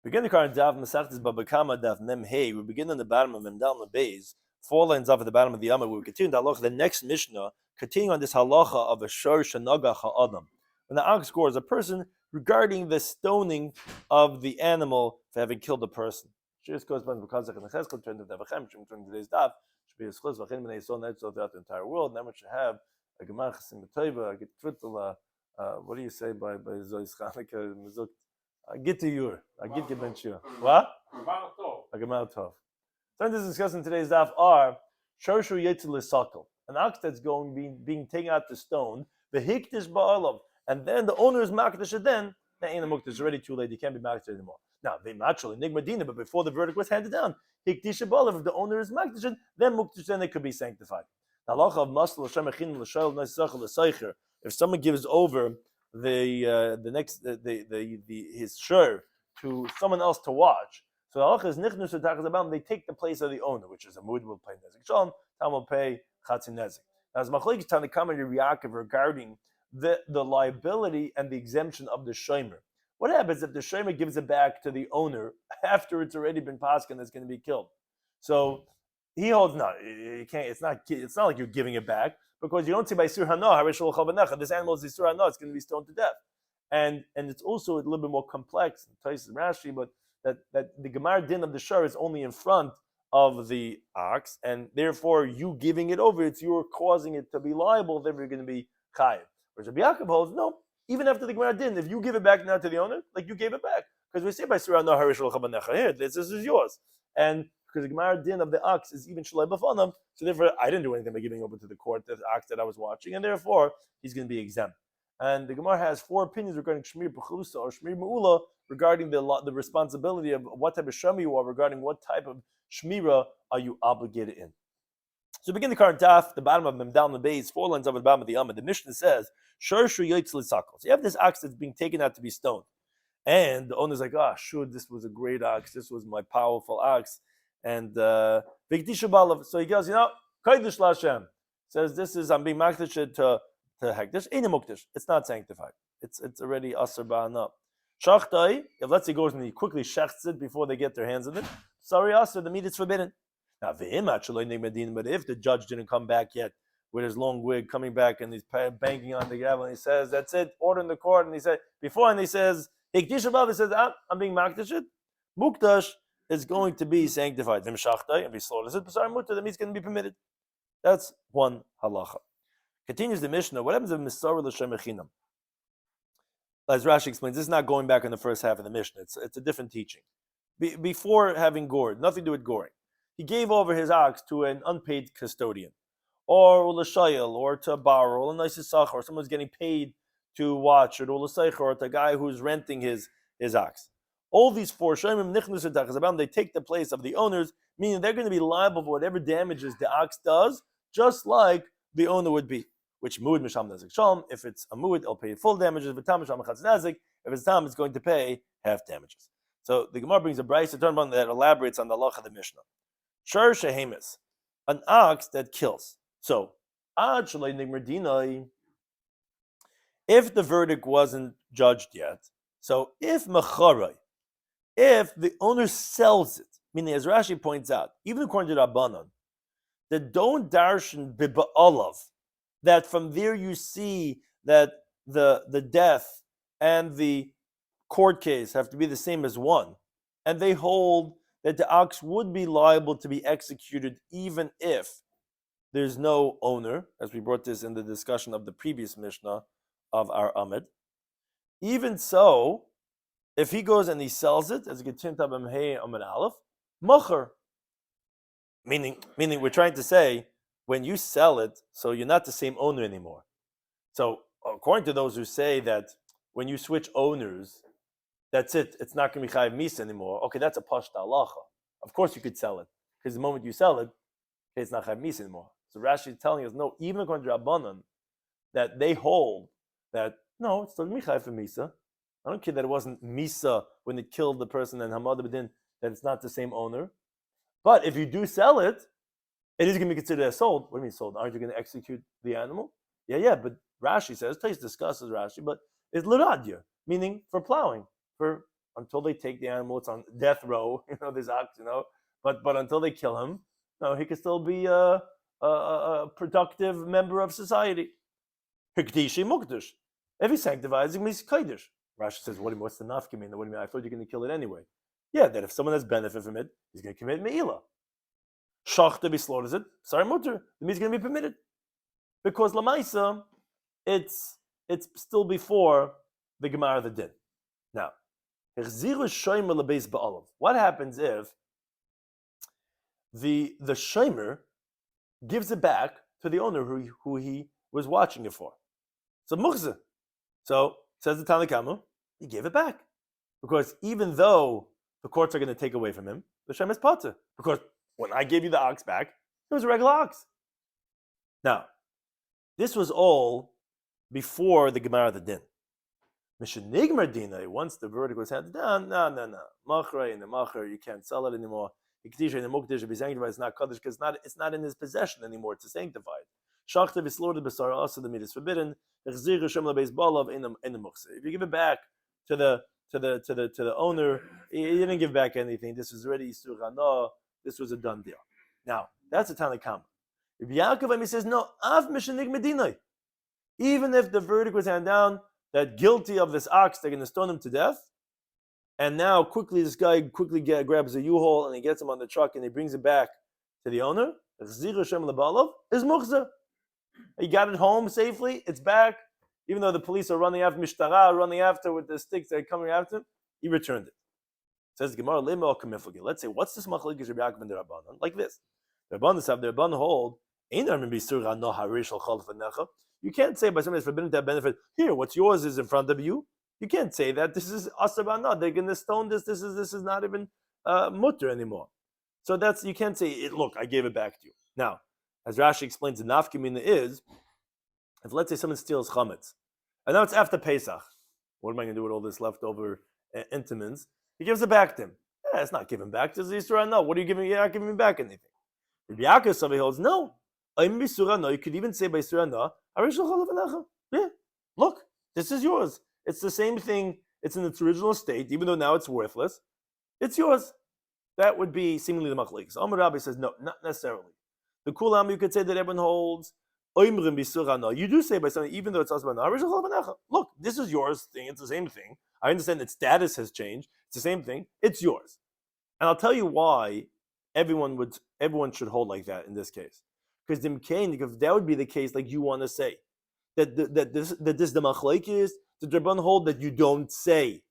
Begin the current Daf Masechet is Bava Kama Daf Mem Hey. We begin on the bottom of Mem Dal Beis, 4 lines off at the bottom of the Yommi. We continue the halacha. The next Mishnah, continuing on this halacha of a shiur shenagach ha'adam. When the ox gores a person, regarding the stoning of the animal for having killed a person. Just corresponds to Kazakh and Cheskel, turned to Devachem, turning to today's Daf. Should be a schuz v'chein b'nei so night throughout the entire world. Now we should have a Gemara Chasim B'Toiva, a get Tritula. What do you say by Zois Chanukah Mizuk? I get to shiur. I get to ben shiur. What? A Gemara Tov. So this discussing today's daf are Shorshu Yetzel L'Sakel, an ox that's being taken out to stone, the Hikdish Ba'alav, and then the owner is Makdish, then that ain't a Mukdish, it's already too late, he can't be Makdish anymore. Now, they naturally, Nigmadina, but before the verdict was handed down, Hikdish Ba'alav, if the owner is Makdish, then Mukdish, then it could be sanctified. Now, if someone gives over his shiur to someone else to watch, so the halacha is nichnus v'tachas, they take the place of the owner, which is a mud will pay nezik shalom, tam will pay chatzin nezik. Now, as machlekes Tana Kama Rabbi Yaakov regarding the liability and the exemption of the shomer. What happens if the shomer gives it back to the owner after it's already been paskin and it's going to be killed? So he holds no, you can't. It's not like you're giving it back, because you don't say by sur hana this animal is sur hana, it's going to be stoned to death, and it's also a little bit more complex. Tais Rashi, but that the Gemara din of the shiur is only in front of the ox, and therefore you giving it over, it's you're causing it to be liable. Then you're going to be chayiv. Whereas Rabbi Yaakov holds no, even after the Gemara din, if you give it back now to the owner, like you gave it back, because we say by sur hana here, this is yours, and because the Gemara din of the ox is even shalai b'fanam, so therefore I didn't do anything by giving over to the court the ox that I was watching, and therefore he's going to be exempt. And the Gemara has 4 opinions regarding shmir b'chusa or shmir me'ula, regarding the responsibility of what type of shema you are, regarding what type of shmira are you obligated in. So begin the current daf, the bottom of Memdal the base, 4 lines of the bottom of the Yommi. The Mishnah says, Shorshu Yotzel L'Sakel. So you have this ox that's being taken out to be stoned, and the owner's like, sure, this was a great ox, this was my powerful ox. And so he goes, Kodesh Lashem says, this is, I'm being makdish to hekdesh, ain't a mukdish, it's not sanctified, it's already aser ba'ana. Shachtai, if let's say he goes and he quickly shechts it before they get their hands on it, sorry aser, the meat is forbidden. Now but if the judge didn't come back yet with his long wig coming back and he's banging on the gavel and he says, that's it, order in the court, and he said before, and he says, hekdish above, he says, I'm being makdish, mukdash is going to be sanctified. If he slaughters it, the meat is going to be permitted. That's one halacha. Continues the Mishnah. What happens if Misar l'shem echinam? As Rashi explains, this is not going back in the first half of the Mishnah. It's a different teaching. Before having gored, nothing to do with goring, he gave over his ox to an unpaid custodian, or l'shayel, or to borrow, or a nice sachar, or someone's getting paid to watch, or l'saycher, or to a guy who's renting his ox. All these 4 shemim nichnus v'tachas, they take the place of the owners, meaning they're going to be liable for whatever damages the ox does, just like the owner would be. Which muad misham nezik shalom. If it's a muad, it'll pay full damages. If it's tam misham chatz nezik, if it's tam, it's going to pay half damages. So the Gemara brings a brayso that elaborates on the halacha of the Mishnah. Shar shehemis, an ox that kills. So ad shalei nigmerdinai. If the verdict wasn't judged yet, so if mecharai, if the owner sells it, meaning as Rashi points out, even according to Rabbanan, that don't darshan b'ba'alav, that from there you see that the death and the court case have to be the same as one, and they hold that the ox would be liable to be executed even if there's no owner, as we brought this in the discussion of the previous Mishnah of our Amid. Even so, if he goes and he sells it, as Getim Tabam Hey Amid Aleph, Macher. Meaning we're trying to say, when you sell it, so you're not the same owner anymore. So according to those who say that when you switch owners, that's it, it's not going to be chayiv misa anymore. Okay, that's a pashta halacha. Of course you could sell it, because the moment you sell it, it's not chayiv misa anymore. So Rashi is telling us, no, even according to Rabbanan, that they hold that, no, it's still going to be chayiv for misa. I don't care that it wasn't misa when it killed the person and hamad b'din, that it's not the same owner. But if you do sell it, it is going to be considered as sold. What do you mean sold? Aren't you going to execute the animal? Yeah, but Rashi says, Tais discusses Rashi, but it's l'radya, meaning for plowing, for until they take the animal. It's on death row. This ox. But until they kill him, no, he can still be a productive member of society. Hikdishi mukdish. If he sanctifies, he means kaidish. Rashi says, what's the nafka mean? What do you mean? I thought you're going to kill it anyway. Yeah, that if someone has benefit from it, he's going to commit me'ilah. Shachta, he slaughters it. Sorry, mutter. The meat is going to be permitted. Because lamaisa, it's still before the Gemara of the Din. Now, what happens if the shomer gives it back to the owner who he was watching it for? So muchzeh. So says the Tanna Kama, he gave it back because even though the courts are going to take away from him, the shem is pater. Because when I gave you the ox back, it was a regular ox. Now, this was all before the Gemara of the Din. Mishenigmar Dina, once the verdict was handed down, no. Machra in the Machra, you can't sell it anymore. Iktisha in the Mukdish, be sanctified, it's not Kaddish, because it's not in his possession anymore, it's sanctified. Shachta is slaughtered, Basara, also the meat is forbidden. If you give it back to the owner, he didn't give back anything. This was already Yisur Hana. This was a done deal. Now, that's a Tanna Kama. If Yaakov says, no, Av Mishenig Medinai. Even if the verdict was handed down that guilty of this ox, they're going to stone him to death, and now this guy quickly grabs a U-Haul and he gets him on the truck and he brings it back to the owner, is muchzeh. He got it home safely, it's back, even though the police are running after with the sticks, they're coming after him, he returned it. Says the Gemara, let's say, what's this machlokes Rabbi Yaakov and the Rabbanan? Like this. The Rabbanan hold, you can't say by somebody that's forbidden to have benefit, here, what's yours is in front of you. You can't say that this is asabana. They're going to stone this. This is not even mutter anymore. So you can't say, look, I gave it back to you. Now, as Rashi explains, the nafkamina is, if let's say someone steals chametz, and now it's after Pesach, what am I going to do with all this leftover intimins? He gives it back to him. It's not giving back to Yisra. No, what are you giving? You're not giving me back anything. Rabbi Yaakov somebody holds, no. You could even say by Surah, yeah, look, this is yours. It's the same thing. It's in its original state, even though now it's worthless. It's yours. That would be seemingly the machlokes. Amar Rabbi says, no, not necessarily. The kulam, you could say that everyone holds, you do say by something, even though it's asbana, look, this is yours thing. It's the same thing. I understand that status has changed. It's the same thing. It's yours. And I'll tell you why everyone should hold like that in this case. Because that would be the case, like you want to say that this the machlokes is the Rabban hold that you don't say.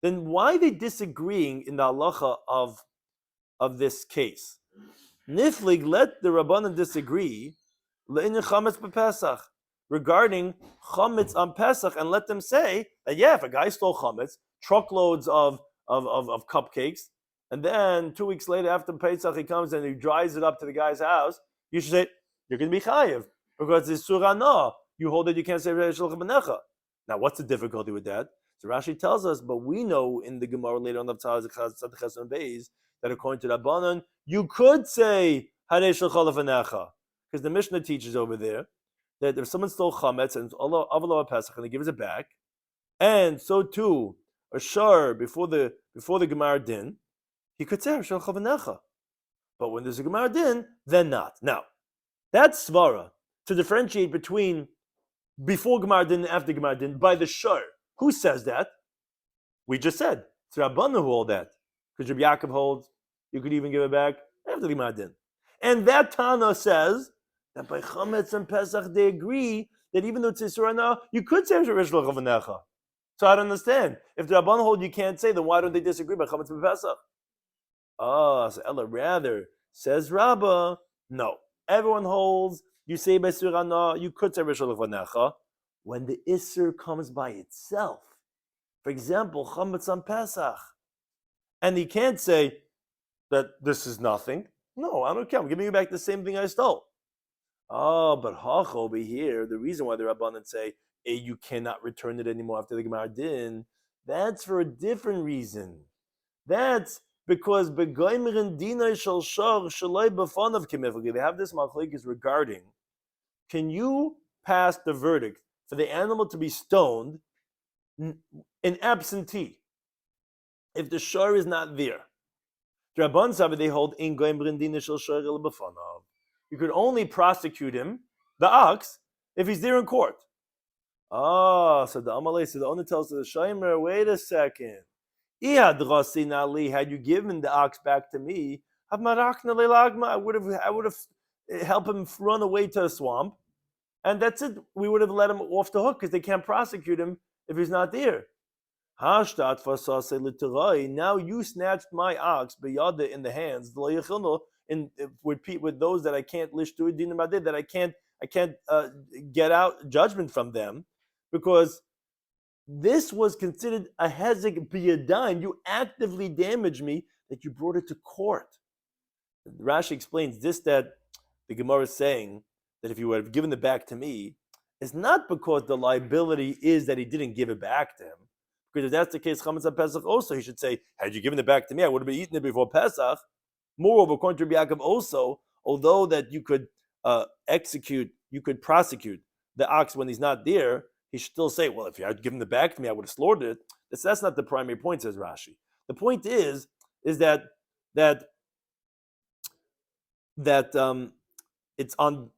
Then why are they disagreeing in the halacha of this case? Niflig, let the Rabbanan disagree regarding chametz on Pesach, and let them say that if a guy stole chametz, truckloads of cupcakes, and then 2 weeks later after Pesach he comes and he drives it up to the guy's house, you should say, you're going to be chayiv, because it's surah. You hold that you can't say Reishal Chabanecha. Now, what's the difficulty with that? So Rashi tells us, but we know in the Gemara later on of Tzad Beis that according to Rabbanan, you could say Reishal Chabanecha, because the Mishnah teaches over there that if someone stole chametz and Avala Pesach and he gives it back, and so too a shar before the Gemara Din, he could say Reishal Chabanecha. But when there's a Gemara Din, then not. Now, that's svara to differentiate between before Gemara Din and after Gemara Din by the shur. Who says that? We just said it's Rabbanan who hold that, because Rabbi Yaakov holds you could even give it back after the Gemara Din, and that Tana says that by chametz and Pesach they agree that even though it's Yisra now, you could say Reishal Chabanecha. So I don't understand. If the Rabbanan hold you can't say, then why don't they disagree by chametz and Pesach? So Ella rather says Rabbah, no. Everyone holds, you say by Surah, you could say Reishal Chabanecha when the Isser comes by itself. For example, chametz on Pesach. And he can't say that this is nothing. No, I don't care. I'm giving you back the same thing I stole. But Hach over here, the reason why the Rabbanan say, you cannot return it anymore after the Gemara Din, that's for a different reason. That's because they have this machlokes regarding, can you pass the verdict for the animal to be stoned an absentee. If the shiur is not there, they hold in you could only prosecute him, the ox, if he's there in court. So the owner tells the shomer, wait a second. Had you given the ox back to me, I would have helped him run away to a swamp, and that's it. We would have let him off the hook because they can't prosecute him if he's not there. Now you snatched my ox in the hands with those that I can't that I can't get out judgment from them, because this was considered a hezek biyadayim. You actively damaged me, that you brought it to court. Rashi explains this, that the Gemara is saying that if you would have given it back to me, it's not because the liability is that he didn't give it back to him. Because if that's the case, Chametz on Pesach also, he should say, had you given it back to me, I would have been eating it before Pesach. Moreover, according to Rabbi Yaakov also, although that you could prosecute the ox when he's not there, he should still say, well, if you had given it back to me, I would have slaughtered it. That's not the primary point, says Rashi. The point is that it's on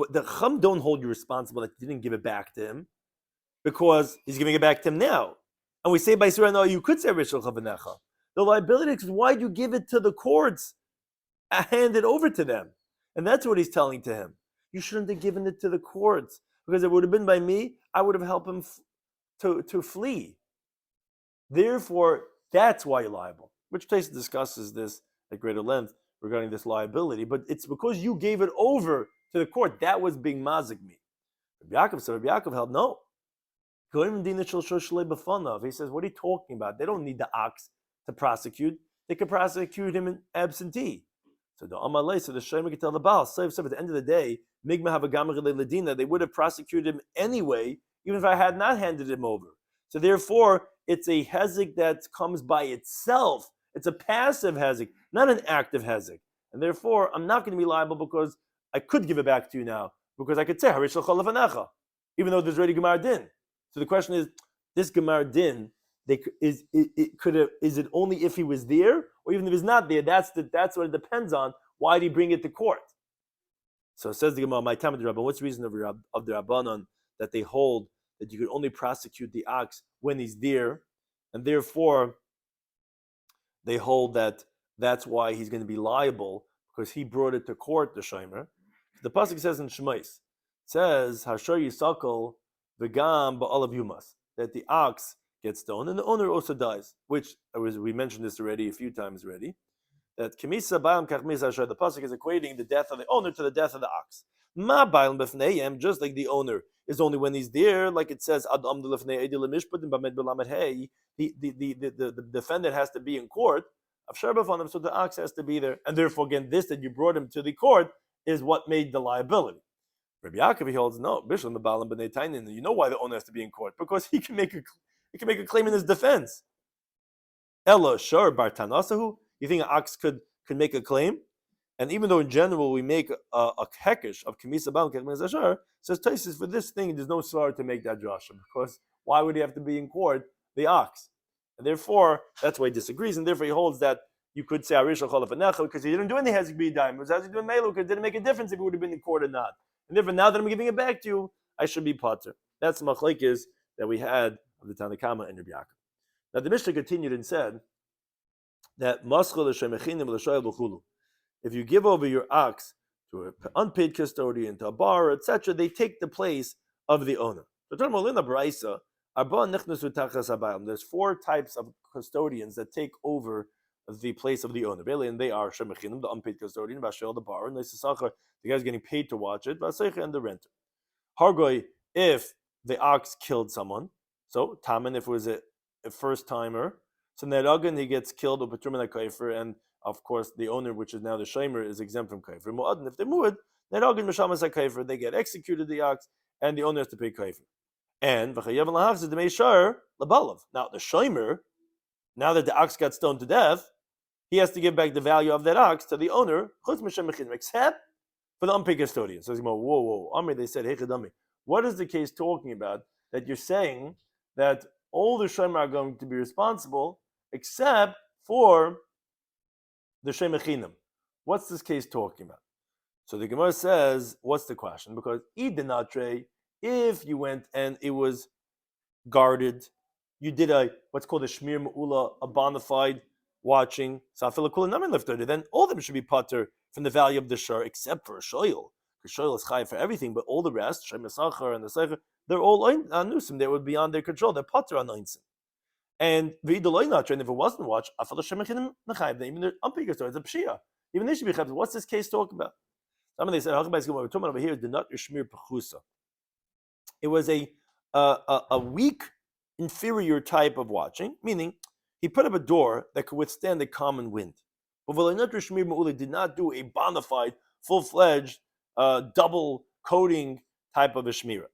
the Chum don't hold you responsible that you didn't give it back to him, because he's giving it back to him now. And we say by Surah, no, you could say Rishal Chavanecha. The liability is, why do you give it to the courts? Hand it over to them. And that's what he's telling to him. You shouldn't have given it to the courts, because it would have been by me, I would have helped him to flee. Therefore, that's why you're liable. Which Taisa discusses this at greater length regarding this liability, but it's because you gave it over to the court that was being mazik me. Rabbi Yaakov held no. He says, what are you talking about? They don't need the ox to prosecute. They can prosecute him in absentee. So the Shomer could tell the Baal, at the end of the day, they would have prosecuted him anyway, even if I had not handed him over. So therefore, it's a hezek that comes by itself. It's a passive hezek, not an active hezek. And therefore, I'm not going to be liable, because I could give it back to you now, because I could say, Harish l'chol, even though there's already Gemar Din. So the question is, this Gemar Din, is it only if he was there, or even if he's not there? That's what it depends on. Why did he bring it to court? So it says the Gemara, my time of the Rabban, what's the reason of the Rabbanon that they hold that you could only prosecute the ox when he's there, and therefore they hold that that's why he's going to be liable, because he brought it to court, the Shomer. The pasuk says in Shemais, it says, Hashar Yisakol v'gam ba'alav yumas, that the ox gets stoned and the owner also dies, which we mentioned this already a few times already, that Kimisa Ba'am Kachmisa Hashar, the pasuk is equating the death of the owner to the death of the ox. Ma Ba'am B'fneihem, just like the owner is only when he's there, like it says, Ad Amdu Lefnei Edi Lemishpatim B'med B'lamed Hey, the defendant has to be in court, so the ox has to be there, and therefore again this that you brought him to the court is what made the liability. Rabbi Yaakov, he holds no. Bishlam the Baalam b'nei Tainin. You know why the owner has to be in court, because he can make a claim in his defense. Ella shur bar tanasahu. You think an ox could make a claim? And even though in general we make a hekesh of Kimisa Ba'am Kachmei Zashar, says Taisis, for this thing there's no svar to make that drasha, because why would he have to be in court, the ox? And therefore, that's why he disagrees, and therefore he holds that you could say Arish L'Chol, because he didn't do any Hezek B'Yadayim. It was Hezek doing Melu, because it didn't make a difference if he would have been in court or not. And therefore, now that I'm giving it back to you, I should be potter. That's the machlekes that we had of the Tanna Kama and Rabbi Yaakov. Now the Mishnah continued and said that if you give over your ox to an unpaid custodian, to a bar, etc., they take the place of the owner. There's 4 types of custodians that take over the place of the owner. And they are Shemechinim, the unpaid custodian, Bashel, the bar, and the guy's getting paid to watch it, and the renter. Hargoi, if the ox killed someone, so Taman, if it was a first timer, so Neragan, he gets killed, and of course the owner, which is now the Shomer, is exempt from Kaifer. Mu'adin, if they Mu'ad, Neragan Meshamas HaKaifer, they get executed the ox, and the owner has to pay Kaifer. And V'chayav Lahach is the Meishar Labalav. Now the Shomer, now that the ox got stoned to death, he has to give back the value of that ox to the owner, except for the unpaid custodian. So he's going, whoa. Amri, they said, hey Chadami, what is the case talking about that you're saying that all the shomer are going to be responsible except for the shemechinim. What's this case talking about? So the Gemara says, what's the question? Because idenatre, if you went and it was guarded, you did what's called a shmir me'ula, a bona fide watching, then all of them should be pater from the value of the shur, except for a shoyl. Because shoyl is chai for everything, but all the rest, shem mesachar and the seicher, they're all anusim. They would be beyond their control. They're pater on einsim. And v'idoloinatre, and if it wasn't watched, afal shemechinim nechayev. Even the umpire story, it's a pshia. Even they should be chayv. What's this case talking about? Some of they said, we're talking about over here is the nut shmir pechusa. It was a weak, inferior type of watching, meaning he put up a door that could withstand the common wind. But V'leinat Shmir Me'ula did not do a bona fide, full-fledged, double coating type of a shmira.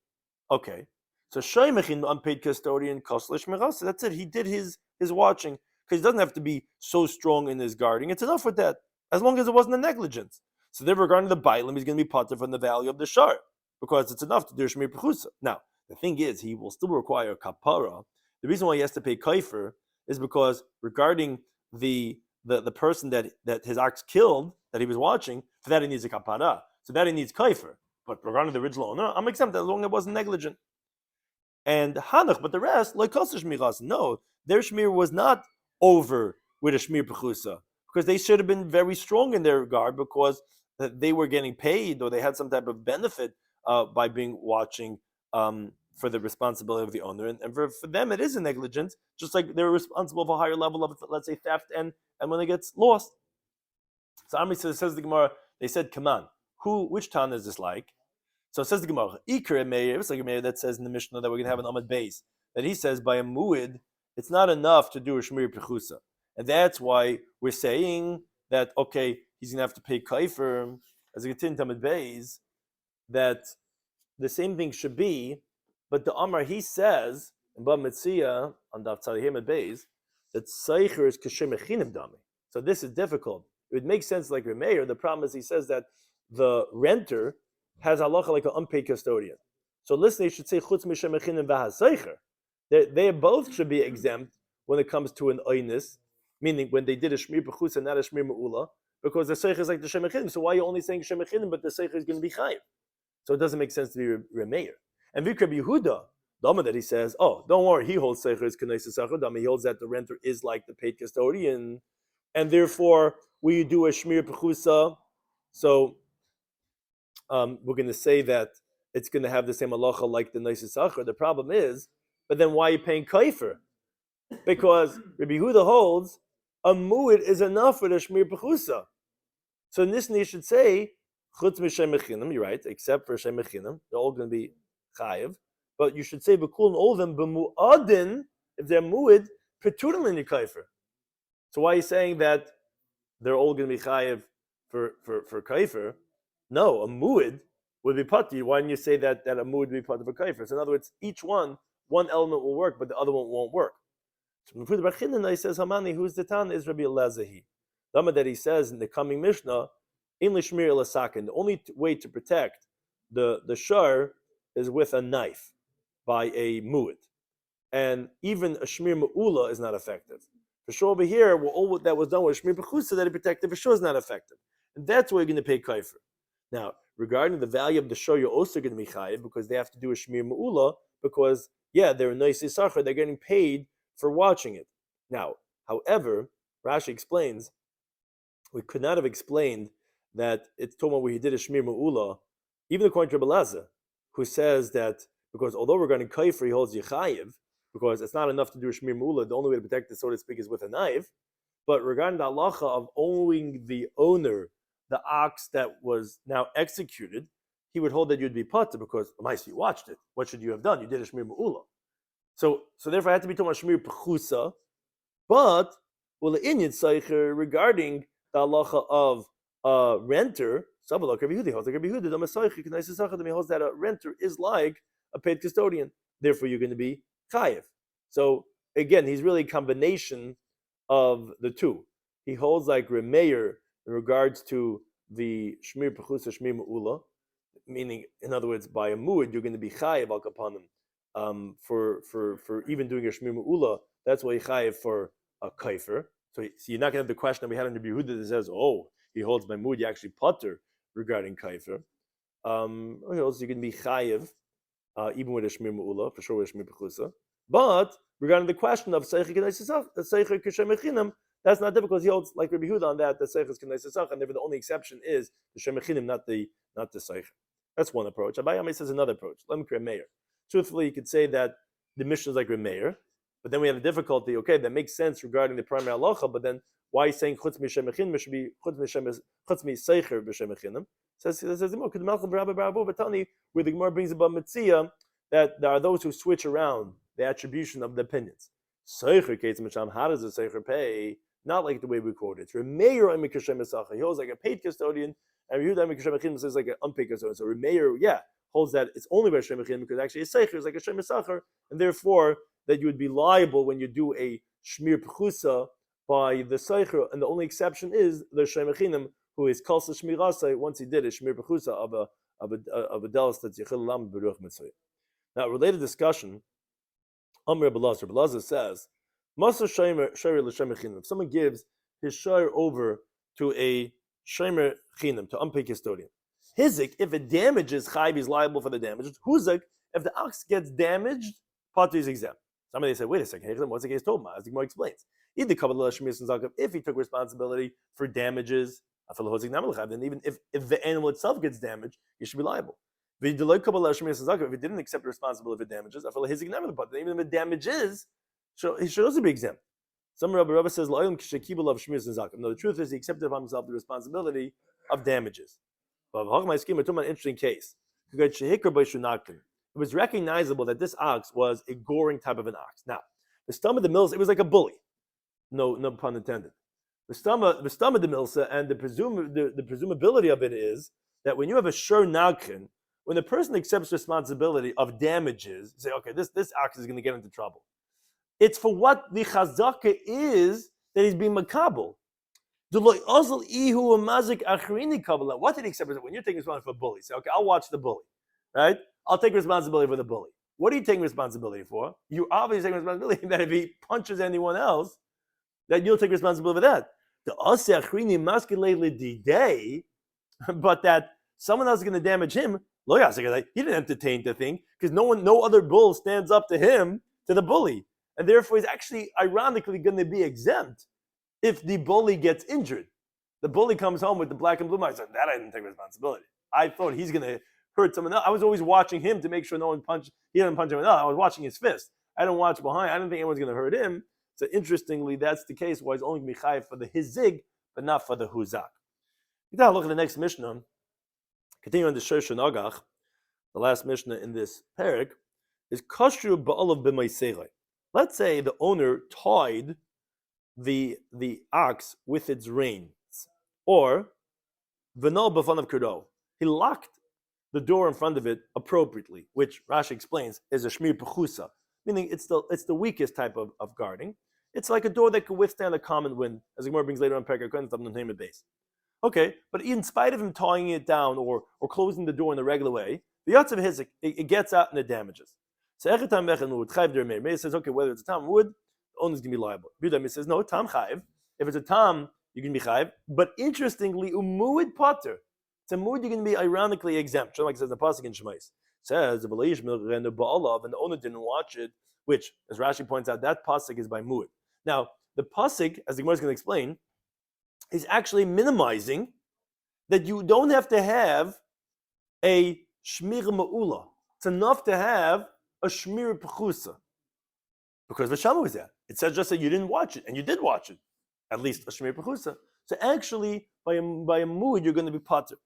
Okay, so Shoymechin, unpaid custodian, kosler shmira. So that's it. He did his watching because he doesn't have to be so strong in his guarding. It's enough with that, as long as it wasn't a negligence. So then, regarding the bailim, he's going to be potter from the value of the shar because it's enough to do shmir pechusa. Now, the thing is, he will still require kapara. The reason why he has to pay kaifer is because regarding the person that his ox killed, that he was watching, for that he needs a kapara. So that he needs kaifer. But regarding the original owner, I'm exempt as long as it wasn't negligent. And hanach, but the rest, like kosher shmiras, no, their shmir was not over with a shmir pechusa because they should have been very strong in their regard because they were getting paid or they had some type of benefit by being watching for the responsibility of the owner. And for them, it is a negligence, just like they're responsible for a higher level of, let's say, theft and when it gets lost. So Ami says the Gemara, they said, come on, which town is this like? So it says the Gemara, Iker Meir, it's like a Meir that says in the Mishnah that we're going to have an Amud Beis, that he says by a muid, it's not enough to do a Shmir Pechusa. And that's why we're saying that, okay, he's going to have to pay Kaifer, as a Getin Amud Beis, that the same thing should be, but the Amar, he says, in Bava Metzia, on Daf Tzadihim at Beis, that Seicher is Kashem Mechinim Dami. So this is difficult. It would make sense like Remeir. The problem is he says that the renter has halacha like an unpaid custodian. So listen, you should say Chutz Mishem Mechinim V'ha Seicher. They both should be exempt when it comes to an Oynis, meaning when they did a Shmir B'chutz and not a Shmir Me'ula, because the Seicher is like the Shem Mechinim. So why are you only saying Shem Mechinim, but the Seicher is going to be Chayiv? So it doesn't make sense to be Remeir. And Vikra Yehuda, the Amar that he says, oh, don't worry, he holds Seicher is K'nei Seicher Dami. He holds that the renter is like the paid custodian, and therefore we do a Shmir Pechusa. So we're going to say that it's going to have the same halacha like the K'nei Seicher. The problem is, but then why are you paying Kaifer? Because Rabbi Yehuda holds a mu'id is enough for the Shmir Pechusa. So in this you should say Chutz Mishem Mechinim, you're right, except for Shem Mechinim, they're all going to be chayiv. But you should say B'kul and all of them b'mu'adin, if they're mu'id, peturim in your kaifer. So why are you saying that they're all going to be chayiv for kaifer? No, a mu'id would be pati. Why didn't you say that a mu'id would be pati for kaifer? So in other words, each one element will work, but the other one won't work. So Mefud Bachinana, he says, Hamani, who's the Tan, is Rabbi Elazahi. The Amar that he says in the coming Mishnah, in Lishmir Elasakin, the only way to protect the shar is with a knife by a mu'id. And even a shmir me'ula is not effective. For sure over here, all that was done with shmir pechusa that it protected, for sure is not effective. And that's why you're going to pay kaifer. Now, regarding the value of the shar, you're also going to be chayiv because they have to do a shmir me'ula because, yeah, they're a nice isachar, they're getting paid for watching it. Now, however, Rashi explains, we could not have explained that it's talking about where he did a shmir me'ula, even according to Rabbi Lazar, who says that because although regarding kaifer he holds yechayiv, because it's not enough to do a shmir me'ula, the only way to protect it, so to speak, is with a knife. But regarding the halacha of owing the owner the ox that was now executed, he would hold that you'd be pater because you watched it. What should you have done? You did a shmir me'ula. So therefore, I had to be talking about shmir pechusa. But regarding the halacha of renter, he holds that a renter is like a paid custodian. Therefore, you're going to be chayiv. So again, he's really a combination of the two. He holds like Remeir in regards to the shmir pechusa, shmir me'ula, meaning, in other words, by a mu'id, you're going to be chayiv al kapanim for even doing a shmir me'ula, that's why chayiv for a kaifer. So you're not going to have the question that we had in Rabbi Yehuda that says, oh, he holds by mood, you actually putter regarding kaifer. Also you can be chayiv even with a shmir me'ula, for sure with a shmir pechusa. But regarding the question of seicher kishem echinam, that's not difficult. He holds like Rabbi Yehuda on that seicher is k'nei sesach, and the only exception is the shem echinim, not the seicher. That's one approach. Abai Yamei says another approach. Let me create a mayor. Truthfully, you could say that the Mishnah is like Remeir, but then we have a difficulty. Okay, that makes sense regarding the primary halacha, but then why is saying chutz mishem echinim should be chutz mi seicher b'shem echinim? Says where the Gemara brings about Metzia that there are those who switch around the attribution of the opinions. Seicher keitz misham. How does the seicher pay? Not like the way we quote it. It's Remeir imi kashem esacha. He holds like a paid custodian, and Yehuda imi kashem echinim says like an unpaid custodian. So Remeir, holds that it's only by Shem Echin because actually a Seicher is like a Shem Esachar, and therefore that you would be liable when you do a Shmir Pechusa by the Seicher, and the only exception is the Shem Echinim, who is Kalsa Shmir Asay once he did a Shmir Pechusa of a Delis that's Yechil Lam Beruch Mitzvah. Now, related discussion, Amr Belazar says, Masa Shayr L'Shem Echinim. If someone gives his Shayr over to a Shemer Chinim, to unpaid custodian, Hizik, if it damages, Chayv is liable for the damages. Huzik, if the ox gets damaged, Pater is exempt. Somebody said, wait a second, what's the case told me? As the Gemara explains. If he took responsibility for damages, then even if the animal itself gets damaged, he should be liable. If he didn't accept the responsibility for damages, even if the damages, he should also be exempt. Some Rabbi says, no, the truth is he accepted upon himself the responsibility of damages. But an interesting case. It was recognizable that this ox was a goring type of an ox. Now, the stomach of the milsa, it was like a bully. No pun intended. The stomach of the milsa, and the presumability of it is that when you have a shur nagkin, when the person accepts responsibility of damages, you say, okay, this ox is going to get into trouble. It's for what the chazaka is that he's being makabel. What did he accept? When you're taking responsibility for a bully, say, okay, I'll watch the bully, right? I'll take responsibility for the bully. What are you taking responsibility for? You obviously take responsibility that if he punches anyone else, that you'll take responsibility for that. But that someone else is going to damage him, he didn't entertain the thing because no other bull stands up to him, to the bully, and therefore he's actually ironically going to be exempt. If the bully gets injured, the bully comes home with the black and blue marks. That I didn't take responsibility. I thought he's going to hurt someone else. I was always watching him to make sure he didn't punch anyone else. I was watching his fist. I didn't watch behind. I didn't think anyone's going to hurt him. So interestingly, that's the case why he's only going to be chayiv for the hizig, but not for the huzak. You gotta look at the next Mishnah. Continue on the Shir Shenagach. The last Mishnah in this parak is kashru ba'alav b'maiselei. Let's say the owner tied the ox with its reins, or v'no b'fanav kirdo. He locked the door in front of it appropriately, which Rashi explains is a shmir pechusa, meaning it's the weakest type of guarding. It's like a door that could withstand a common wind, as the Gemara brings later on Perek HaKohen, the name of base. Okay, but in spite of him tying it down or closing the door in the regular way, the yatzav hizik, it gets out and it damages. So Meir says, okay, whether it's a tam wood, the owner's going to be liable. Bidam says, no, tam chayiv. If it's a tam, you can be chayiv. But interestingly, umuid potter. It's a mood you're going to be ironically exempt. Like it says in the pasuk in Shemais. Says the and the owner didn't watch it, which, as Rashi points out, that pasuk is by muad. Now, the pasuk, as the Gemara is going to explain, is actually minimizing that you don't have to have a shmir ma'ula. It's enough to have a shmir pechusa. Because Vashama was there. It says just that you didn't watch it, and you did watch it. At least a shmir pechusa. So actually, by a mood, you're going to be pater.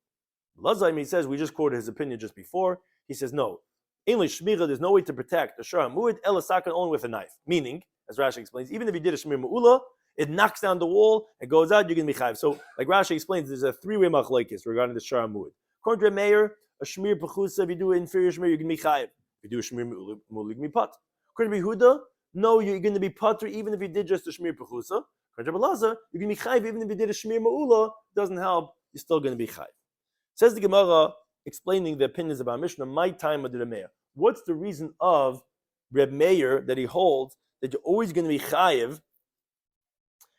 Lazaim, he says, we just quoted his opinion just before. He says, no. English shmira, there's no way to protect a shara muad elasakan only with a knife. Meaning, as Rashi explains, even if you did a shmir ma'ula, it knocks down the wall, it goes out, you're going to be chayiv. So, like Rashi explains, there's a three-way machlokes regarding the shara muad. According to Meir, a shmir pechusa, if you do an inferior shmir, you're going to be chayiv. If you do a shmir ma'ula, you're going to be pat. According to Yehuda, no, you're going to be pater even if you did just a shmir pechusa. According to Belazar, you're going to be chayiv even if you did a shmir ma'ula, doesn't help, you're still going to be chayiv. Says the Gemara, explaining the opinions about Mishnah, my time of the Meir. What's the reason of Reb Meir that he holds that you're always going to be chayiv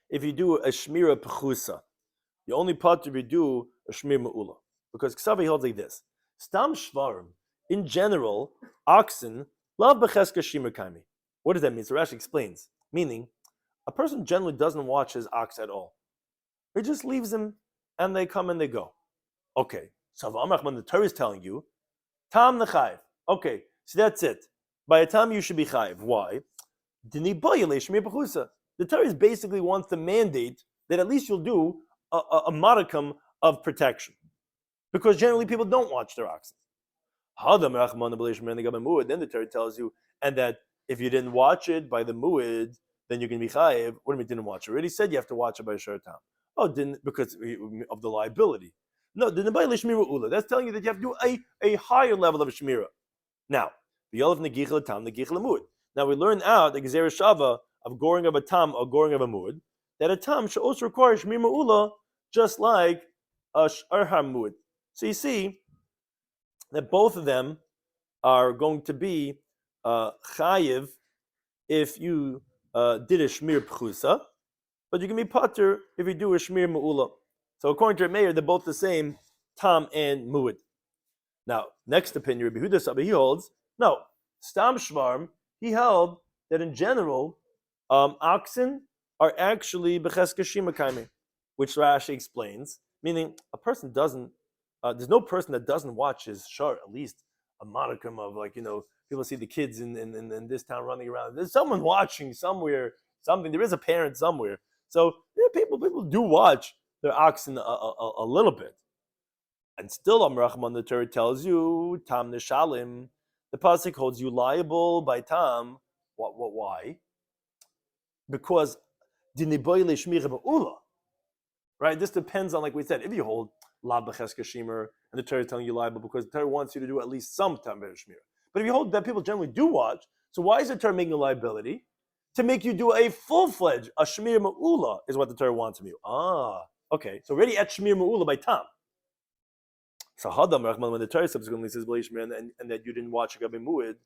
if you do a shmira pechusa. You only part if you do a shmir me'ula. Because Ksavi holds like this. Stam shvarim, in general, oxen, love becheska shimer kaimi. What does that mean? So Rashi explains. Meaning, a person generally doesn't watch his ox at all. He just leaves him and they come and they go. Okay. So when the Torah is telling you, Tam nechayiv. Okay, so that's it. By the time you should be chayiv. Why? The Torah basically wants to mandate that at least you'll do a modicum of protection. Because generally people don't watch their oxen. Then the Torah tells you, and that if you didn't watch it by the mu'id, then you can be chayiv. What do you mean didn't watch it? Already said you have to watch it by a short time. Oh, didn't because of the liability. No, that's telling you that you have to do a higher level of shmira. Now, now we learn out the Gezerah Shava of goring of a tam or goring of a mud, that a tam should also require shmir ma'ula just like a arham mud. So you see that both of them are going to be chayiv if you did a shmir pchusa, but you can be pater if you do a shmir ma'ula. So according to Meir, they're both the same, tam and mu'id. Now, next opinion, Rabbi Huda Sabi, he holds, no, stam shvarm, he held that in general, oxen are actually becheska shima kaimi, which Rashi explains, meaning a person doesn't, there's no person that doesn't watch his shar, at least a modicum of people see the kids in this town running around. There's someone watching somewhere, something, there is a parent somewhere. So people do watch their oxen a little bit. And still, Amrachman, the Torah tells you, Tam Nishalim, the Pasuk holds you liable by Tam. Why? Because Diniboyle Shmira Ba'ula. Right? This depends on, like we said, if you hold La B'cheska Shimer, and the Torah is telling you liable because the Torah wants you to do at least some Tam Shmira. But if you hold that people generally do watch, so why is the Torah making a liability? To make you do a full-fledged, a Shmir Ma'ula is what the Torah wants from you. Okay. So already at Shmir Ma'ula by Tam. So Hadam Rahman, when the Torah subsequently says and that you didn't watch a Gabi Mu'id,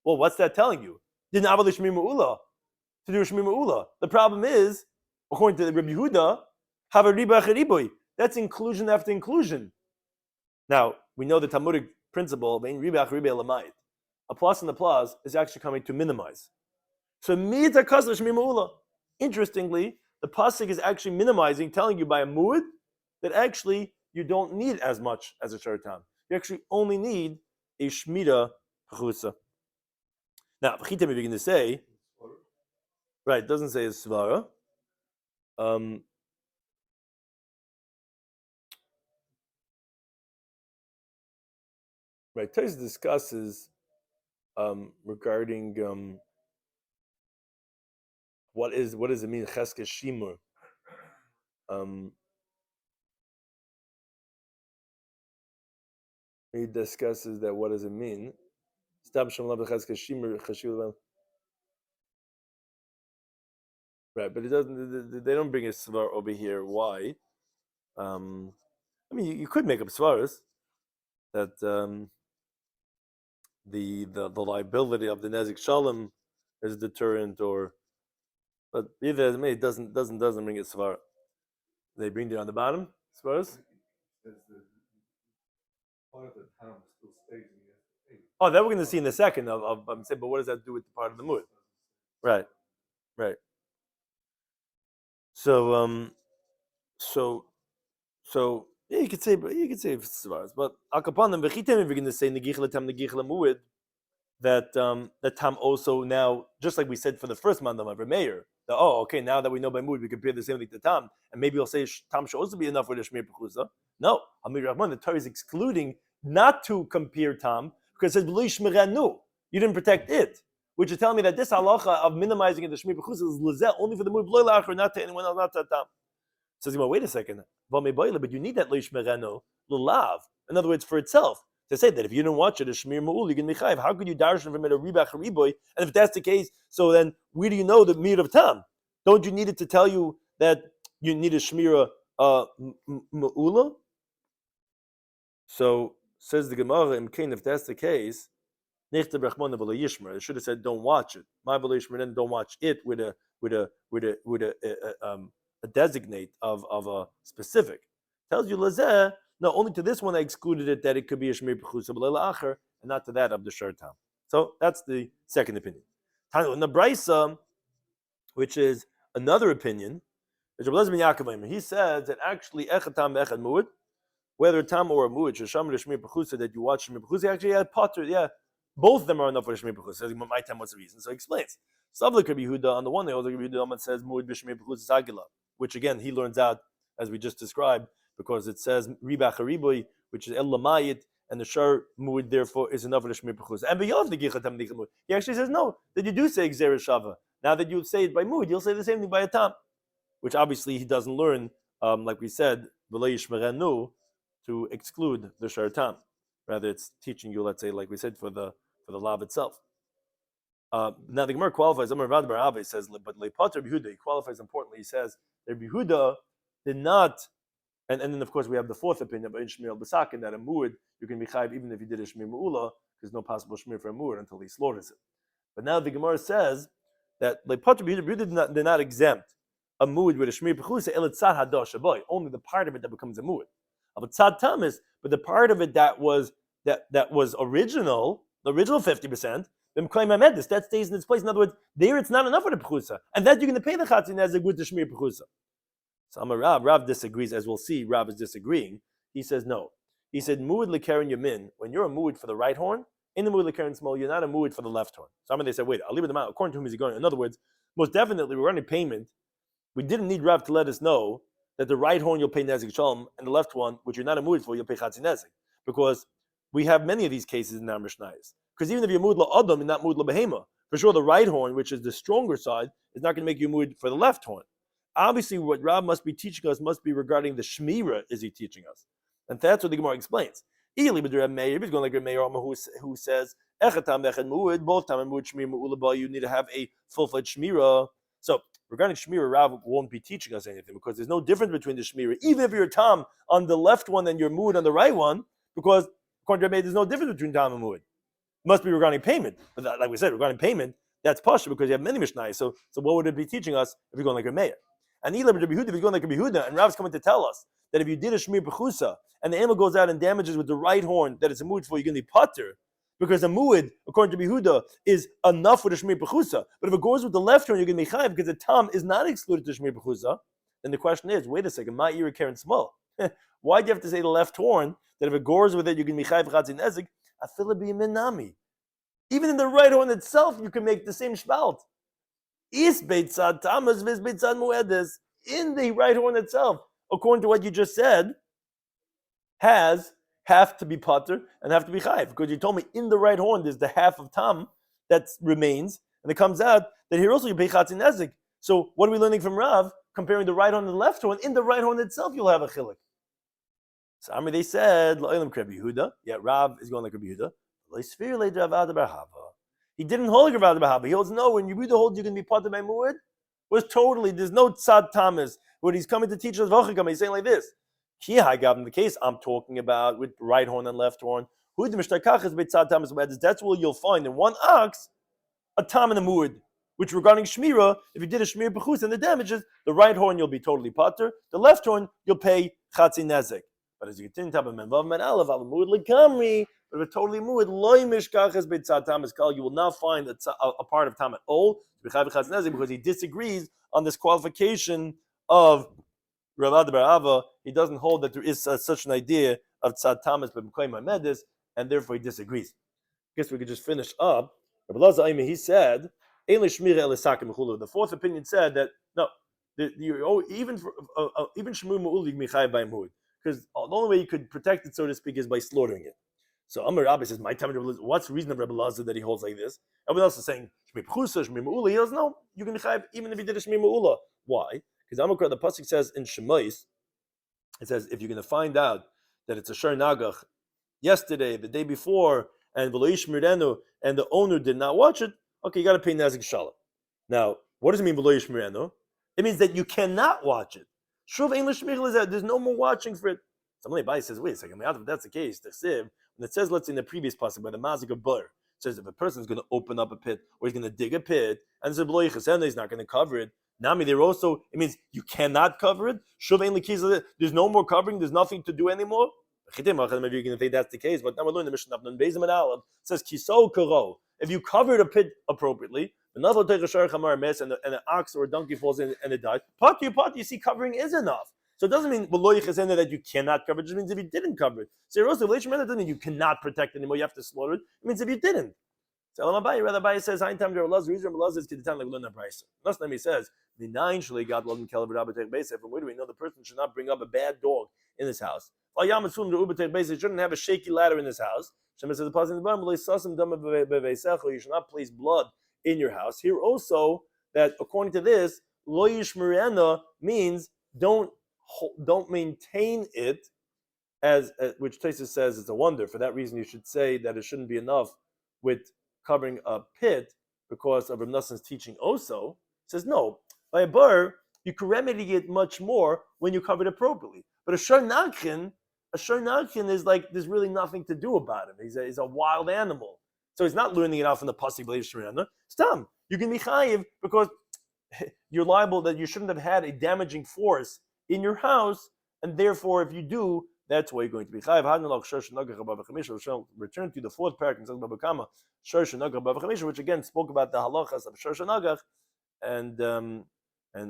well, what's that telling you? Didn't have a Shmir Ma'ula to do a Shmir Ma'ula. The problem is, according to Rabbi Yehuda, have a riba cheriboy. That's inclusion after inclusion. Now we know the Talmudic principle of riba cheriboy lamayit. A plus and a plus is actually coming to minimize. So mita kasla Shmir Ma'ula. Interestingly, the pasuk is actually minimizing, telling you by a mu'id that actually you don't need as much as a short time. You actually only need a shmira pechusa. Now, v'chitem, if you're going to say, right, it doesn't say a svara. Right, Tais discusses regarding what does it mean cheske shimur. He discusses that what does it mean. Right, but it doesn't. They don't bring a svar over here. Why? I mean, you could make up svaras that the liability of the nezik shalom is a deterrent, but either as it doesn't bring a svar. They bring it on the bottom svaras. Oh, that we're going to see in a second. I'm saying, but what does that do with the part of the mood? Right. So yeah, you could say svaras, but akapanim v'chitem, if you're going to say negichla tam negichla muid, that tam also now, just like we said for the first mandam of Meir, that okay, now that we know by muid, we compare the same thing to tam, and maybe you'll say tam should also be enough for the shmir pechusa. No, Amir Rahman, the Torah is excluding not to compare tam because it says b'lo yishmeranu, you didn't protect it, which is telling me that this halacha of minimizing it, the shmir pechusa is lezeh only for the muid b'lo la'achar, not to anyone else, not to tam. Says, wait a second, but you need that lo yishmeranu l'lav. In other words, for itself. To say that if you didn't watch it, a shmir ma'ul, you can be chayiv. How could you darshan from it a ribach riboy? And if that's the case, so then where do you know the mir of tam? Don't you need it to tell you that you need a shmira ma'ula? So says the Gemara, if that's the case, Nechta brachmona v'lo yishmer. It should have said don't watch it. My v'lo yishmer, then don't watch it with a designate of a specific. Tells you lazeh. No, only to this one I excluded it that it could be a shmir b'chusa b'leila acher, and not to that of the shur tam. So that's the second opinion. In the Brisa, which is another opinion, he says that actually echad tam echad mu'ud, whether a tam or a mu'ud, shesham shmir b'chusa, that you watch shmir b'chusa, actually had potter, yeah, both of them are enough for shmir b'chusa. Says my time, what's the reason? So he explains. Savlik Rabbi Yehuda on the one day, Rabbi Yehuda says mu'ud b'shmir b'chusa sagila, which again he learns out as we just described, because it says riba chariboy, which is el lamayit, and the shar mu'ud therefore is enough for the shmir b'chusa. And beyond the gichatam mu'ud, he actually says no, that you do say gzera shava. Now that you say it by mu'ud, you'll say the same thing by a tam, which obviously he doesn't learn, like we said, v'lo yishmerenu, to exclude the shar tam. Rather, it's teaching you, let's say, like we said, for the lav itself. Now the Gemara qualifies. Amar Ravad Bar Ave says, but lepater Yehuda, he qualifies importantly. He says that Yehuda did not, and then of course we have the fourth opinion by Shmir al-Basakin that a mu'ud you can be chayiv even if you did a shmir mu'ula, because no possible shmir for a mu'ud until he slaughters it. But now the Gemara says that lepater Yehuda did not exempt a mu'ud with a shmir b'chusa el tzad hadash aboy, only the part of it that becomes a mu'ud. But tzad tamis, but the part of it that was original, the original 50%. That stays in its place. In other words, there it's not enough for the pchusa, and that you're going to pay the chatzin nezek with the shmir pchusa. So Amar Rav disagrees, as we'll see. Rav is disagreeing. He says no. He said mu'ud lekeren yamin. When you're a mu'ud for the right horn, in the mu'ud lekeren small, you're not a mu'ud for the left horn. So they said, wait, I'll leave it out. According to whom is he going? In other words, most definitely regarding payment, we didn't need Rav to let us know that the right horn you'll pay nezek shalom, and the left one, which you're not a mu'ud for, you'll pay chatzin nezek, because we have many of these cases in our Mishnayos. Because even if you're mu'ud la'adam and not mu'ud la'behema, for sure the right horn, which is the stronger side, is not going to make you mu'ud for the left horn. Obviously, what Rav must be teaching us must be regarding the shmira. Is he teaching us? And that's what the Gemara explains. He's going like a Meir who says echatam echad mu'ud, both time and mu'ud shmir mu'ulabah, you need to have a full-fledged shmira. So regarding shmira, Rav won't be teaching us anything because there's no difference between the shmira, even if you're a tam on the left one and you're mu'ud on the right one, because according to Rabbi, there's no difference between tam and mu'ud. Must be regarding payment, but that, like we said, regarding payment, that's pasha because you have many mishnayos. So what would it be teaching us if you're going like a mayor? And Eli Rabbi Yehuda, if you're going like Rabbi Yehuda, and Rav's coming to tell us that if you did a shmir b'chusa and the animal goes out and damages with the right horn that it's a mu'ud for, you're going to be pater because a mu'ud, according to Rabbi Yehuda, is enough for the shmir b'chusa. But if it goes with the left horn, you're going to be chayiv because the tam is not excluded to shmir b'chusa. Then the question is, wait a second, my ear Karen small. Why do you have to say the left horn that if it goes with it, you're going to be chayiv chatzin ezek? Afila b'yiminami. Even in the right horn itself, you can make the same shvalt. Is beitzad tamas vis beitzad muedes. In the right horn itself, according to what you just said, have to be potter and have to be chayiv. Because you told me in the right horn there's the half of tam that remains, and it comes out that here also you pay chatzin ezek. So what are we learning from Rav? Comparing the right horn and the left horn, in the right horn itself you'll have a chiluk. So they said, Rabbi Yehuda. Yeah, Rav is going like Rabbi Yehuda. He didn't hold like Rabbi Yehuda. He holds no. When you read the hold, you're going to be part of my mu'ud. Was totally there's no tzad tamas. What he's coming to teach us, he's saying like this. In the case I'm talking about with right horn and left horn. That's what you'll find in one ox, a tam and a mu'ud. Which regarding shmira, if you did a shmir b'chus and the damages, the right horn you'll be totally pater. The left horn you'll pay chatzin nezek. But as you continue to have a menvav men alav al mu'ud lekamri. But if it's totally mu'ud, loy mishkachas beitzad tam is called. You will not find a part of tam at all because he disagrees on this qualification of Ravad Bar Ava. He doesn't hold that there is such an idea of tzad tamas but mekayim ha'medes, and therefore he disagrees. I guess we could just finish up. Rabbi Lazar he said, the fourth opinion said that no, even shmur mu'ul you can be chayav by mu'ud, because the only way you could protect it, so to speak, is by slaughtering it. So Amar Rabbi says, my time, what's the reason of Rabbi Lazar that he holds like this? Everyone else is saying shmir b'chusa, shmir mu'ula. He goes, no, you can be chayav even if you did a shmir mu'ula. Why? Because Amakar, the pasuk says in Shemais, it says if you're going to find out that it's a shar nagach yesterday, the day before, and v'lo yishmirenu, and the owner did not watch it, okay, you got to pay nazik shalom. Now, what does it mean v'lo yishmirenu? It means that you cannot watch it. Shuv ein l'shmir l'zeh. There's no more watching for it. Somebody says, wait a second, if that's the case, the siv, when it says, let's say in the previous pasuk by the mazik of bar, says if a person is going to open up a pit or he's going to dig a pit, and he's not going to cover it. Nami, they're also, it means you cannot cover it. There's no more covering, there's nothing to do anymore. Maybe you're going to think that's the case, but now we're learning the Mishnah it says kiso karo. If you covered a pit appropriately, and an ox or a donkey falls in and it dies, you see covering is enough. So it doesn't mean that you cannot cover it, it just means if you didn't cover it. So doesn't mean you cannot protect it anymore, you have to slaughter it. It means if you didn't. So Rabbi says, he says, from where do we know the person should not bring up a bad dog in his house? He shouldn't have a shaky ladder in his house. You should not place blood in your house. Here also, that according to this, lo yishmerena means don't maintain it as which Tosfos says it's a wonder. For that reason, you should say that it shouldn't be enough with covering a pit because of Rav Nassan's teaching also. It says no, by a bar you can remedy it much more when you cover it appropriately. But a shiur is like there's really nothing to do about him. He's a wild animal, so he's not learning it out from the pasuk b'leiv shmirena. Stam, you can be chayiv because you're liable that you shouldn't have had a damaging force in your house, and therefore, if you do, that's why you're going to be chayiv. We'll return to the fourth parak in Bava Kama Daf, which again spoke about the halachas of shor shenagach, and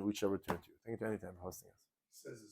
we shall return to. Thank you to anytime for hosting us.